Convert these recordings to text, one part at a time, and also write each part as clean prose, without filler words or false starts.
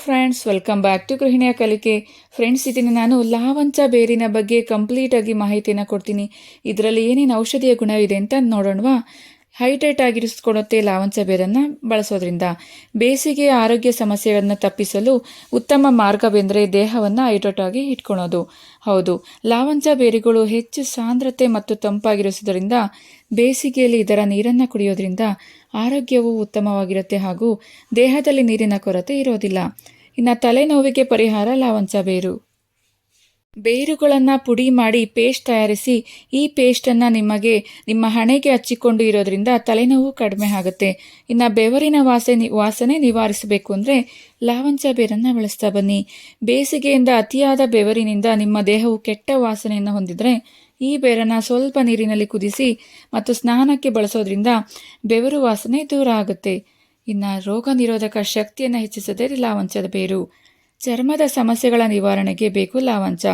Friends, welcome back to ಗೃಹಿಣಿಯ ಕಲಿಕೆ. Friends, ಇದನ್ನು ನಾನು ಲಾವಂಚ ಬೇರಿನ ಬಗ್ಗೆ ಕಂಪ್ಲೀಟಾಗಿ ಮಾಹಿತಿನ ಕೊಡ್ತೀನಿ. ಇದರಲ್ಲಿ ಏನೇನು ಔಷಧೀಯ ಗುಣವಿದೆ ಅಂತ ನೋಡೋಣವಾ. ಹೈಡ್ರೇಟ್ ಆಗಿರಿಸ್ಕೊಡುತ್ತೆ ಲಾವಂಚ ಬೇರನ್ನು ಬಳಸೋದ್ರಿಂದ. ಬೇಸಿಗೆಯ ಆರೋಗ್ಯ ಸಮಸ್ಯೆಗಳನ್ನು ತಪ್ಪಿಸಲು ಉತ್ತಮ ಮಾರ್ಗವೆಂದರೆ ದೇಹವನ್ನು ಹೈಡ್ರೇಟ್ ಆಗಿ ಇಟ್ಕೊಳ್ಳೋದು. ಹೌದು, ಲಾವಂಚ ಬೇರುಗಳು ಹೆಚ್ಚು ಸಾಂದ್ರತೆ ಮತ್ತು ತಂಪಾಗಿರಿಸುವುದರಿಂದ ಬೇಸಿಗೆಯಲ್ಲಿ ಇದರ ನೀರನ್ನು ಕುಡಿಯೋದ್ರಿಂದ ಆರೋಗ್ಯವು ಉತ್ತಮವಾಗಿರುತ್ತೆ ಹಾಗೂ ದೇಹದಲ್ಲಿ ನೀರಿನ ಕೊರತೆ ಇರೋದಿಲ್ಲ. ಇನ್ನು ತಲೆನೋವಿಗೆ ಪರಿಹಾರ ಲಾವಂಚ ಬೇರು. ಬೇರುಗಳನ್ನು ಪುಡಿ ಮಾಡಿ ಪೇಸ್ಟ್ ತಯಾರಿಸಿ ಈ ಪೇಸ್ಟನ್ನು ನಿಮ್ಮ ಹಣೆಗೆ ಹಚ್ಚಿಕೊಂಡು ಇರೋದ್ರಿಂದ ತಲೆನೋವು ಕಡಿಮೆ ಆಗುತ್ತೆ. ಇನ್ನು ಬೆವರಿನ ವಾಸನೆ ನಿವಾರಿಸಬೇಕು ಅಂದರೆ ಲಾವಂಚ ಬೇರನ್ನು ಬಳಸ್ತಾ ಬನ್ನಿ. ಬೇಸಿಗೆಯಿಂದ ಅತಿಯಾದ ಬೆವರಿನಿಂದ ನಿಮ್ಮ ದೇಹವು ಕೆಟ್ಟ ವಾಸನೆಯನ್ನು ಹೊಂದಿದರೆ ಈ ಬೇರನ್ನು ಸ್ವಲ್ಪ ನೀರಿನಲ್ಲಿ ಕುದಿಸಿ ಮತ್ತು ಸ್ನಾನಕ್ಕೆ ಬಳಸೋದ್ರಿಂದ ಬೆವರು ವಾಸನೆ ದೂರ ಆಗುತ್ತೆ. ಇನ್ನು ರೋಗ ನಿರೋಧಕ ಶಕ್ತಿಯನ್ನು ಹೆಚ್ಚಿಸದೆ ಲಾವಂಚದ ಬೇರು. ಚರ್ಮದ ಸಮಸ್ಯೆಗಳ ನಿವಾರಣೆಗೆ ಬೇಕು ಲಾವಂಚ.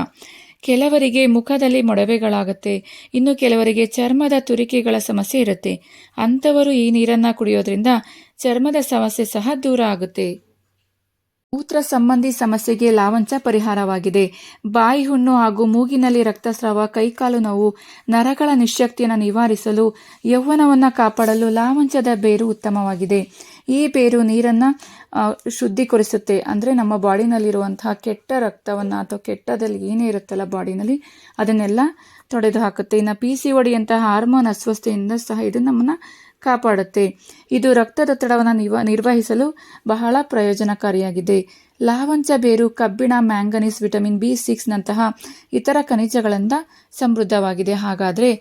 ಕೆಲವರಿಗೆ ಮುಖದಲ್ಲಿ ಮೊಡವೆಗಳಾಗುತ್ತೆ, ಇನ್ನು ಕೆಲವರಿಗೆ ಚರ್ಮದ ತುರಿಕೆಗಳ ಸಮಸ್ಯೆ ಇರುತ್ತೆ. ಅಂಥವರು ಈ ನೀರನ್ನು ಕುಡಿಯೋದ್ರಿಂದ ಚರ್ಮದ ಸಮಸ್ಯೆ ಸಹ ದೂರ ಆಗುತ್ತೆ. ಮೂತ್ರ ಸಂಬಂಧಿ ಸಮಸ್ಯೆಗೆ ಲಾವಂಚ ಪರಿಹಾರವಾಗಿದೆ. ಬಾಯಿ ಹುಣ್ಣು ಹಾಗೂ ಮೂಗಿನಲ್ಲಿ ರಕ್ತಸ್ರಾವ, ಕೈಕಾಲು ನೋವು, ನರಗಳ ನಿಶ್ಶಕ್ತಿಯನ್ನು ನಿವಾರಿಸಲು, ಯೌವನವನ್ನು ಕಾಪಾಡಲು ಲಾವಂಚದ ಬೇರು ಉತ್ತಮವಾಗಿದೆ. ಈ ಬೇರು ನೀರನ್ನು ಶುದ್ಧೀಕರಿಸುತ್ತೆ. ಅಂದರೆ ನಮ್ಮ ಬಾಡಿನಲ್ಲಿರುವಂತಹ ಕೆಟ್ಟ ರಕ್ತವನ್ನು ಅಥವಾ ಕೆಟ್ಟದಲ್ಲಿ ಏನೇ ಇರುತ್ತಲ್ಲ ಬಾಡಿನಲ್ಲಿ ಅದನ್ನೆಲ್ಲ ತೊಡೆದು ಹಾಕುತ್ತೆ. ಇನ್ನು PCOD ಅಂತಹ ಹಾರ್ಮೋನ್ ಅಸ್ವಸ್ಥತೆಯಿಂದ ಸಹ ಇದು ನಮ್ಮನ್ನು ಕಾಪಾಡುತ್ತೆ. ಇದು ರಕ್ತದೊತ್ತಡವನ್ನು ನಿರ್ವಹಿಸಲು ಬಹಳ ಪ್ರಯೋಜನಕಾರಿಯಾಗಿದೆ. ಲಾವಂಚ ಬೇರು ಕಬ್ಬಿಣ, ಮ್ಯಾಂಗನೀಸ್, ವಿಟಮಿನ್ B6 ನಂತಹ ಇತರ ಖನಿಜಗಳಿಂದ ಸಮೃದ್ಧವಾಗಿದೆ. ಹಾಗಾದರೆ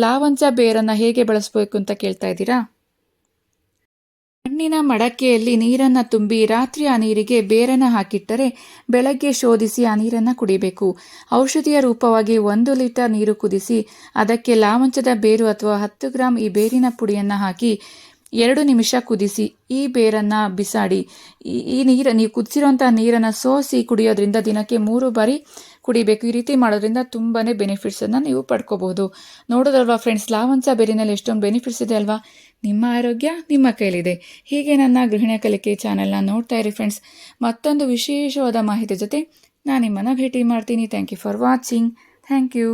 ಲಾವಂಚ ಬೇರನ್ನು ಹೇಗೆ ಬಳಸಬೇಕು ಅಂತ ಕೇಳ್ತಾ ಇದ್ದೀರಾ? ಮಣ್ಣಿನ ಮಡಕೆಯಲ್ಲಿ ನೀರನ್ನು ತುಂಬಿ ರಾತ್ರಿ ಆ ನೀರಿಗೆ ಬೇರನ್ನು ಹಾಕಿಟ್ಟರೆ ಬೆಳಗ್ಗೆ ಶೋಧಿಸಿ ಆ ನೀರನ್ನು ಕುಡಿಬೇಕು. ಔಷಧಿಯ ರೂಪವಾಗಿ 1 ಲೀಟರ್ ನೀರು ಕುದಿಸಿ ಅದಕ್ಕೆ ಲಾವಂಚದ ಬೇರು ಅಥವಾ 10 ಗ್ರಾಂ ಈ ಬೇರಿನ ಪುಡಿಯನ್ನು ಹಾಕಿ 2 ನಿಮಿಷ ಕುದಿಸಿ ಈ ಬೇರನ್ನು ಬಿಸಾಡಿ ಈ ನೀವು ಕುದಿಸಿರುವಂಥ ನೀರನ್ನು ಸೋಸಿ ಕುಡಿಯೋದ್ರಿಂದ ದಿನಕ್ಕೆ 3 ಬಾರಿ ಕುಡಿಬೇಕು. ಈ ರೀತಿ ಮಾಡೋದ್ರಿಂದ ತುಂಬಾ ಬೆನಿಫಿಟ್ಸನ್ನು ನೀವು ಪಡ್ಕೋಬಹುದು. ನೋಡೋದಲ್ವಾ ಫ್ರೆಂಡ್ಸ್, ಲಾವಂಚ ಬೇರಿನಲ್ಲಿ ಎಷ್ಟೊಂದು ಬೆನಿಫಿಟ್ಸ್ ಇದೆ ಅಲ್ವಾ. ನಿಮ್ಮ ಆರೋಗ್ಯ ನಿಮ್ಮ ಕೈಲಿದೆ. ಹೀಗೆ ನನ್ನ ಗೃಹಿಣಿಯ ಕಲಿಕೆ ಚಾನೆಲ್ನ ನೋಡ್ತಾ ಇರಿ ಫ್ರೆಂಡ್ಸ್. ಮತ್ತೊಂದು ವಿಶೇಷವಾದ ಮಾಹಿತಿ ಜೊತೆ ನಾನು ನಿಮ್ಮನ್ನು ಭೇಟಿ ಮಾಡ್ತೀನಿ. Thank you for watching. Thank you.